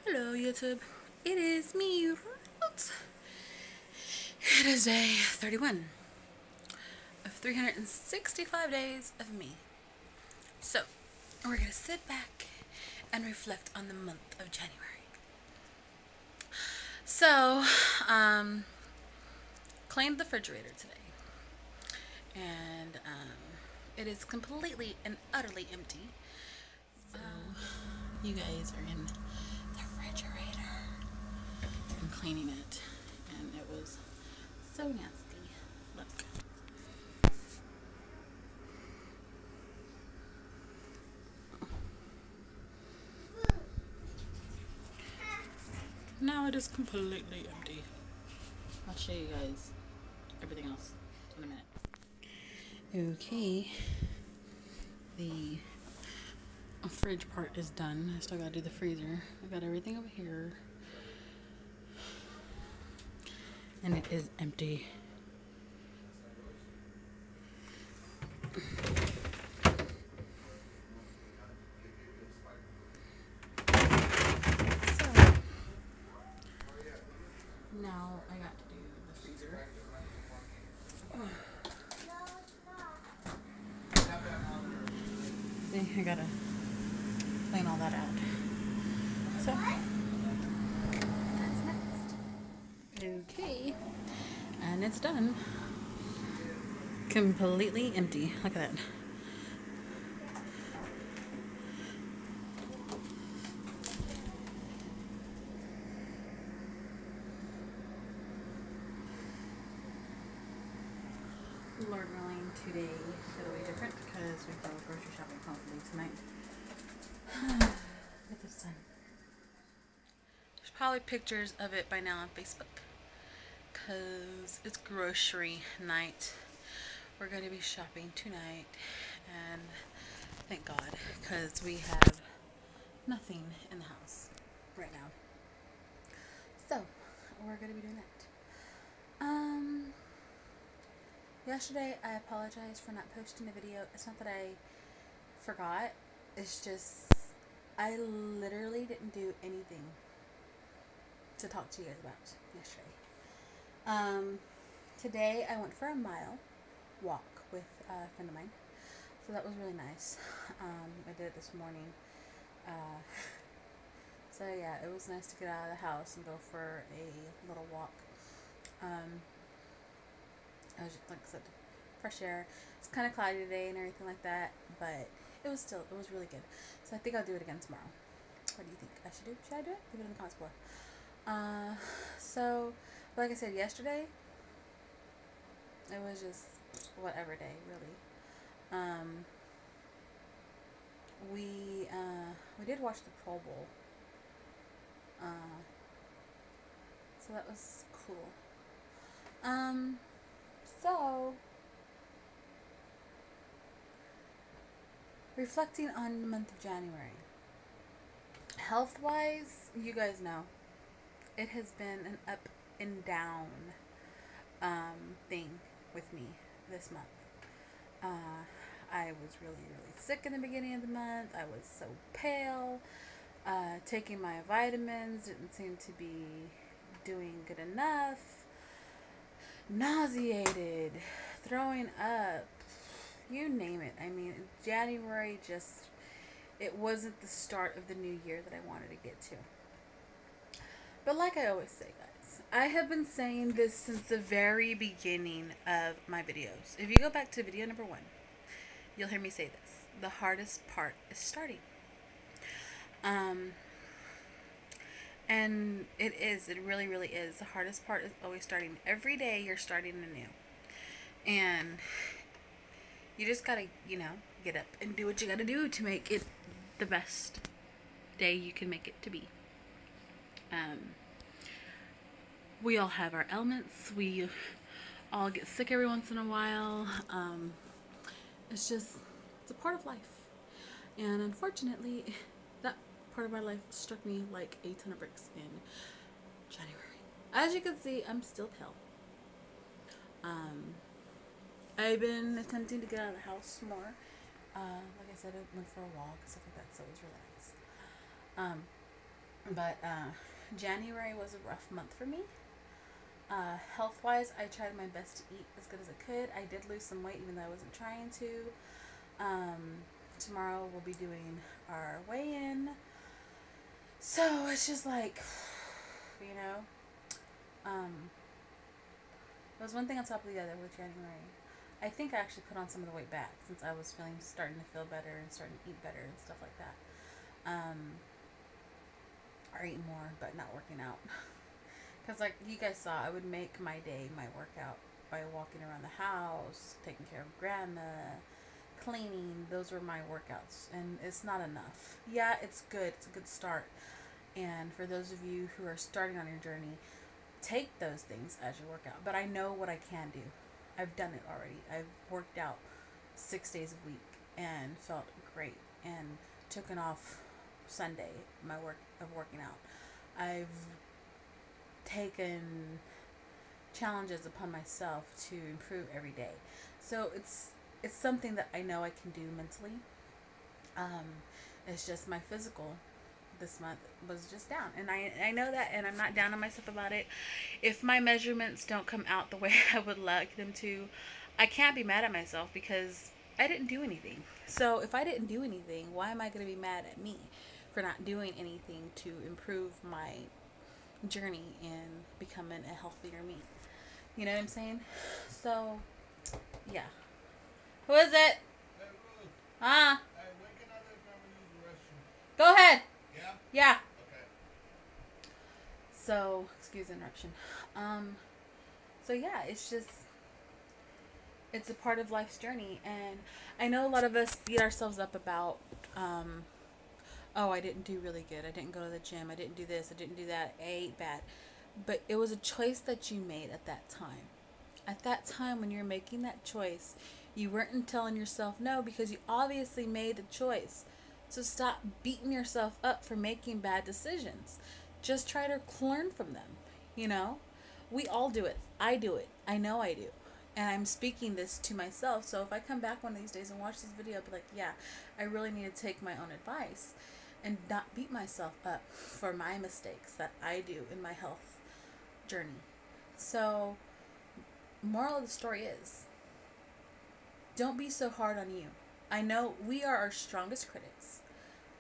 Hello YouTube, it is me, Ruth. It is day 31 of 365 days of me. So, we're going to sit back and reflect on the month of January. So, cleaned the refrigerator today. And it is completely and utterly empty. So, you guys are in the refrigerator. I'm cleaning it, and it was so nasty. Look. Now it is completely empty. I'll show you guys everything else in a minute. Okay. The fridge part is done. I still gotta do the freezer. I got everything over here. And it is empty. Now I got to do the freezer. See, I gotta clean all that out. So, that's next. Okay. And it's done. Completely empty. Look at that. We're going today totally different because we go grocery shopping hopefully tonight. If it's done. There's probably pictures of it by now on Facebook because it's grocery night. We're going to be shopping tonight, and thank God because we have nothing in the house right now. So we're going to be doing that. Yesterday, I apologize for not posting a video. It's not that I forgot. It's just, I literally didn't do anything to talk to you guys about yesterday. Today, I went for a mile walk with a friend of mine. So that was really nice. I did it this morning. So yeah, it was nice to get out of the house and go for a little walk. I was just, like I said, fresh air. It's kind of cloudy today and everything like that, but it was really good. So I think I'll do it again tomorrow. What do you think I should do? Should I do it? Leave it in the comments below. So, like I said yesterday, it was just whatever day, really. We did watch the Pro Bowl. So that was cool. So, reflecting on the month of January. Health-wise, you guys know, it has been an up and down thing with me this month. I was really sick in the beginning of the month. I was so pale. Taking my vitamins didn't seem to be doing good enough. Nauseated, throwing up, you name it. I mean, January just, it wasn't the start of the new year that I wanted to get to. But like I always say, guys, I have been saying this since the very beginning of my videos. If you go back to video number 1, you'll hear me say this. The hardest part is starting. And it really is. The hardest part is always starting. Every day you're starting anew. And you just gotta, get up and do what you gotta do to make it the best day you can make it to be. We all have our ailments. We all get sick every once in a while. It's a part of life. And unfortunately, that part of my life struck me like a ton of bricks in January. As you can see, I'm still pale. I've been attempting to get out of the house more. Like I said, I went for a walk and stuff like that, so it was really nice. But January was a rough month for me. Health-wise, I tried my best to eat as good as I could. I did lose some weight even though I wasn't trying to. Tomorrow we'll be doing our weigh-in. So it's just like, you know, it was one thing on top of the other with January. I think I actually put on some of the weight back since I was starting to feel better and starting to eat better and stuff like that. Or eat more, but not working out. Because like you guys saw, I would make my day my workout by walking around the house, taking care of grandma, cleaning. Those were my workouts, and it's not enough. Yeah, it's good. It's a good start. And for those of you who are starting on your journey, take those things as your workout. But I know what I can do. I've done it already. I've worked out 6 days a week and felt great, and taken off Sunday my work of working out. I've taken challenges upon myself to improve every day. So it's something that I know I can do mentally. It's just my physical this month was just down, and I know that, and I'm not down on myself about it. If my measurements don't come out the way I would like them to, I can't be mad at myself because I didn't do anything. So if I didn't do anything, why am I going to be mad at me for not doing anything to improve my journey in becoming a healthier me? You know what I'm saying? So yeah. Who is it? Hey, Ruth. Ah, Hey, when can I use the restroom? go ahead. Yeah? Yeah. Okay. So, excuse the interruption. So yeah, it's a part of life's journey, and I know a lot of us beat ourselves up about, oh, I didn't do really good. I didn't go to the gym. I didn't do this. I didn't do that. I ate bad. But it was a choice that you made at that time. At that time when you're making that choice, you weren't telling yourself no because you obviously made the choice. So stop beating yourself up for making bad decisions. Just try to learn from them. You know, we all do it. I do it. I know I do. And I'm speaking this to myself. So if I come back one of these days and watch this video, I'll be like, yeah, I really need to take my own advice and not beat myself up for my mistakes that I do in my health journey. So, moral of the story is, don't be so hard on you. I know we are our strongest critics.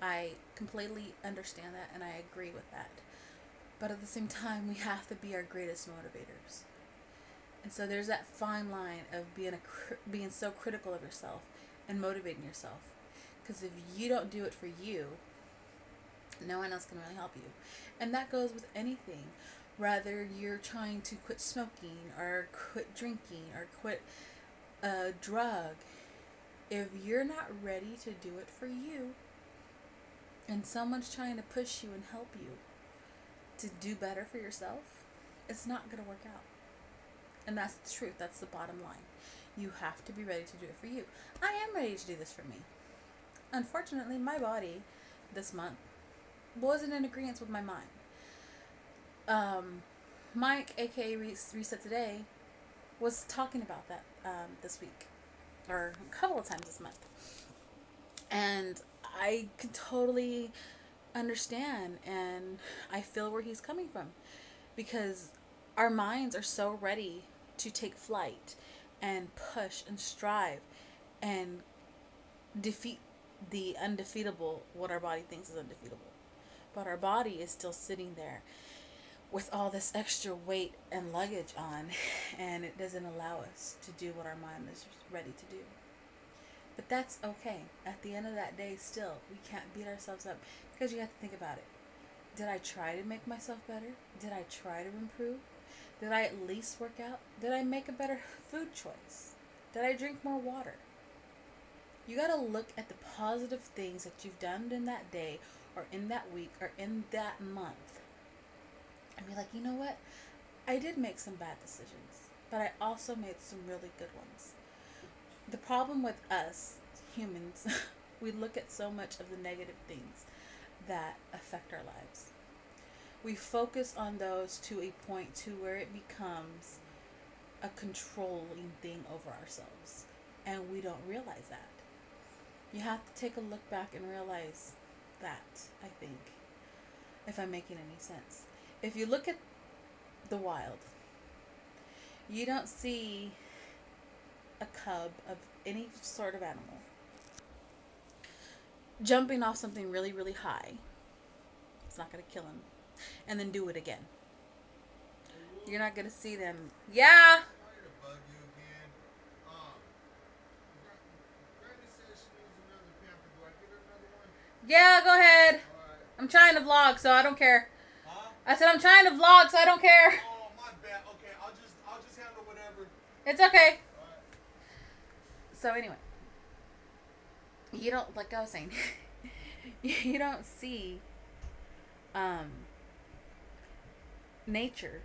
I completely understand that, and I agree with that. But at the same time, we have to be our greatest motivators. And so there's that fine line of being so critical of yourself and motivating yourself. Because if you don't do it for you, no one else can really help you. And that goes with anything. Whether you're trying to quit smoking or quit drinking or quit a drug, if you're not ready to do it for you, and someone's trying to push you and help you to do better for yourself, it's not going to work out. And that's the truth. That's the bottom line. You have to be ready to do it for you. I am ready to do this for me. Unfortunately, my body this month wasn't in agreement with my mind. Mike, aka Reset Today, was talking about that this week, or a couple of times this month. And I can totally understand, and I feel where he's coming from, because our minds are so ready to take flight and push and strive and defeat the undefeatable, what our body thinks is undefeatable. But our body is still sitting there with all this extra weight and luggage on, and it doesn't allow us to do what our mind is ready to do. But that's okay. At the end of that day, still, we can't beat ourselves up, because you have to think about it. Did I try to make myself better? Did I try to improve? Did I at least work out? Did I make a better food choice? Did I drink more water? You got to look at the positive things that you've done in that day, or in that week, or in that month, and be like, you know what? I did make some bad decisions, but I also made some really good ones. The problem with us humans, we look at so much of the negative things that affect our lives. We focus on those to a point to where it becomes a controlling thing over ourselves, and we don't realize that. You have to take a look back and realize that, I think. if I'm making any sense. If you look at the wild, you don't see a cub of any sort of animal jumping off something really, really high. It's not going to kill him. And then do it again. You're not going to see them. Yeah. Sorry to bug you again. Granny says she needs another pamper. Do I get her another one? Yeah, go ahead. Alright. I'm trying to vlog, so I don't care. Huh? I said I'm trying to vlog, so I don't care. Oh, my bad. Okay, I'll just handle whatever. It's okay. Alright. So anyway, you don't, like I was saying, you don't see nature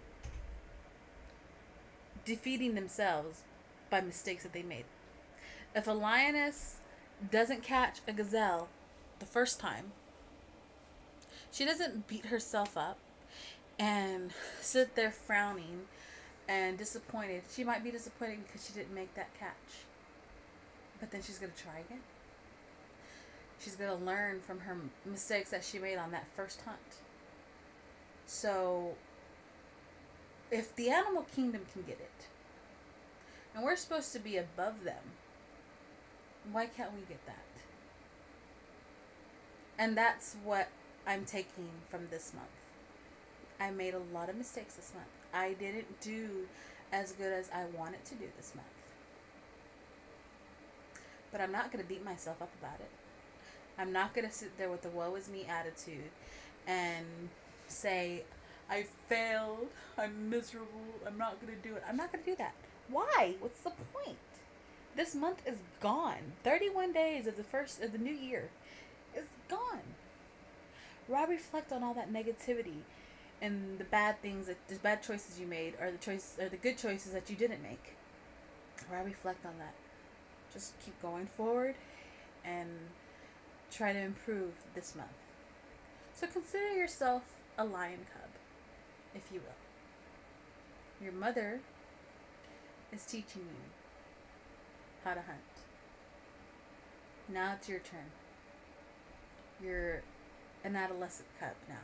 defeating themselves by mistakes that they made. If a lioness doesn't catch a gazelle the first time, she doesn't beat herself up and sit there frowning and disappointed. She might be disappointed because she didn't make that catch. But then she's going to try again. She's going to learn from her mistakes that she made on that first hunt. So, if the animal kingdom can get it, and we're supposed to be above them, why can't we get that? And that's what I'm taking from this month. I made a lot of mistakes this month. I didn't do as good as I wanted to do this month. But I'm not going to beat myself up about it. I'm not going to sit there with the woe is me attitude and say, I failed, I'm miserable, I'm not going to do it. I'm not going to do that. Why? What's the point? This month is gone. 31 days of the new year is gone. Why reflect on all that negativity and the bad things, the bad choices you made, or the good choices that you didn't make? Why reflect on that? Just keep going forward and try to improve this month. So consider yourself a lion cub, if you will. Your mother is teaching you how to hunt. Now it's your turn. You're an adolescent cub now.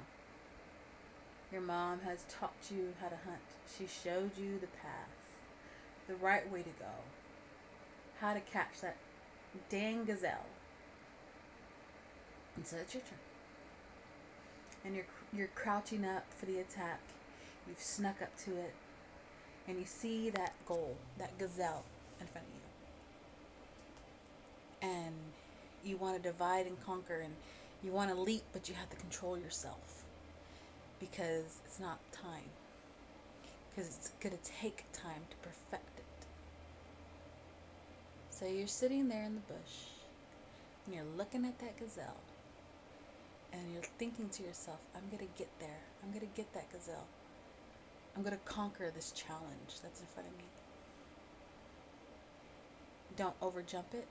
Your mom has taught you how to hunt. She showed you the path, the right way to go, how to catch that dang gazelle. And so it's your turn. And you're crouching up for the attack. You've snuck up to it. And you see that goal, that gazelle in front of you. And you want to divide and conquer, and you want to leap, but you have to control yourself. Because it's not time. Because it's going to take time to perfect it. So you're sitting there in the bush, and you're looking at that gazelle. And you're thinking to yourself, I'm going to get there. I'm going to get that gazelle. I'm going to conquer this challenge that's in front of me. Don't overjump it.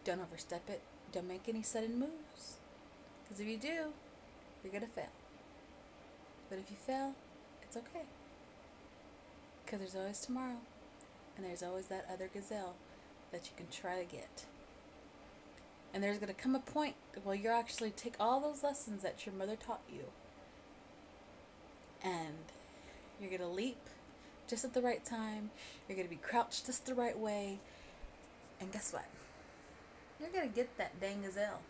Don't overstep it. Don't make any sudden moves. Because if you do, you're going to fail. But if you fail, it's okay. Because there's always tomorrow. And there's always that other gazelle that you can try to get. And there's going to come a point where you actually take all those lessons that your mother taught you. And you're going to leap just at the right time. You're going to be crouched just the right way. And guess what? You're going to get that dang gazelle.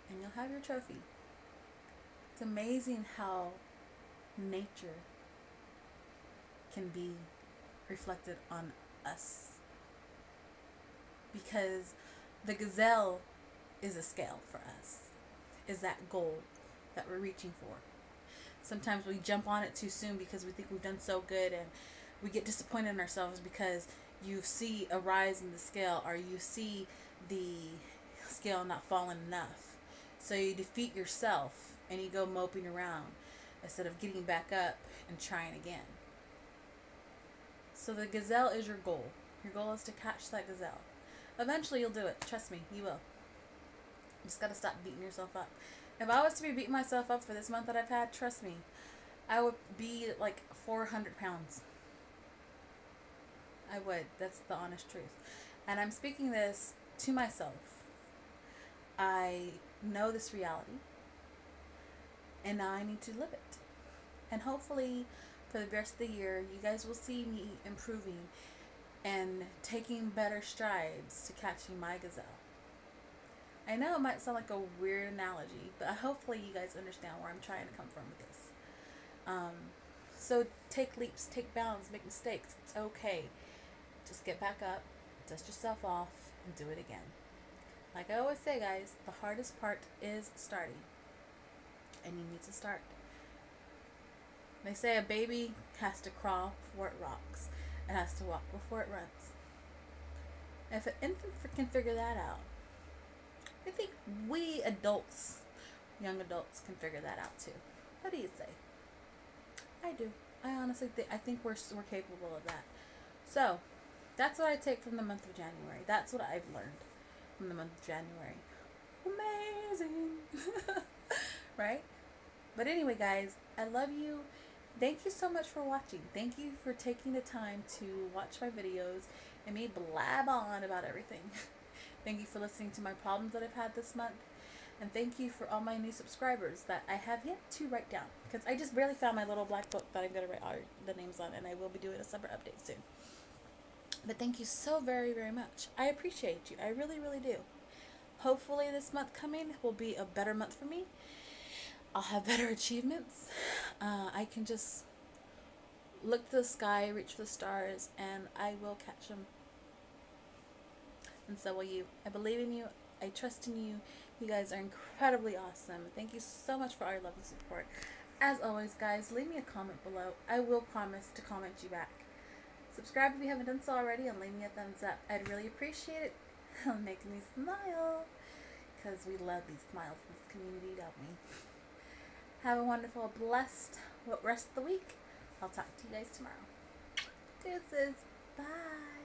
And you'll have your trophy. It's amazing how nature can be reflected on us. Because the gazelle is a scale for us, is that goal that we're reaching for. Sometimes we jump on it too soon because we think we've done so good, and we get disappointed in ourselves because you see a rise in the scale, or you see the scale not falling enough. So you defeat yourself and you go moping around instead of getting back up and trying again. So the gazelle is your goal. Your goal is to catch that gazelle. Eventually you'll do it. Trust me, you will. You just gotta stop beating yourself up. If I was to be beating myself up for this month that I've had, trust me, I would be like 400 pounds. I would. That's the honest truth. And I'm speaking this to myself. I know this reality. and now I need to live it. And hopefully for the rest of the year, you guys will see me improving and taking better strides to catching my gazelle. I know it might sound like a weird analogy, but hopefully you guys understand where I'm trying to come from with this. So take leaps, take bounds, make mistakes. It's okay. Just get back up, dust yourself off, and do it again. Like I always say, guys, the hardest part is starting. And you need to start. They say a baby has to crawl before it rocks. It has to walk before it runs. If an infant can figure that out, I think we adults, young adults, can figure that out too. What do you say? I do. I honestly think we're capable of that. So, that's what I take from the month of January. That's what I've learned from the month of January. Amazing. Right? But anyway, guys, I love you. Thank you so much for watching. Thank you for taking the time to watch my videos and me blab on about everything. Thank you for listening to my problems that I've had this month. And thank you for all my new subscribers that I have yet to write down. Because I just barely found my little black book that I'm going to write all the names on. And I will be doing a separate update soon. But thank you so very, very much. I appreciate you. I really, really do. Hopefully this month coming will be a better month for me. I'll have better achievements. I can just look to the sky, reach for the stars, and I will catch them. And so will you. I believe in you. I trust in you. You guys are incredibly awesome. Thank you so much for all your love and support. As always, guys, leave me a comment below. I will promise to comment you back. Subscribe if you haven't done so already, and leave me a thumbs up. I'd really appreciate it. It'll make me smile. Because we love these smiles in this community, don't we? Have a wonderful, blessed rest of the week. I'll talk to you guys tomorrow. Deuces. Bye.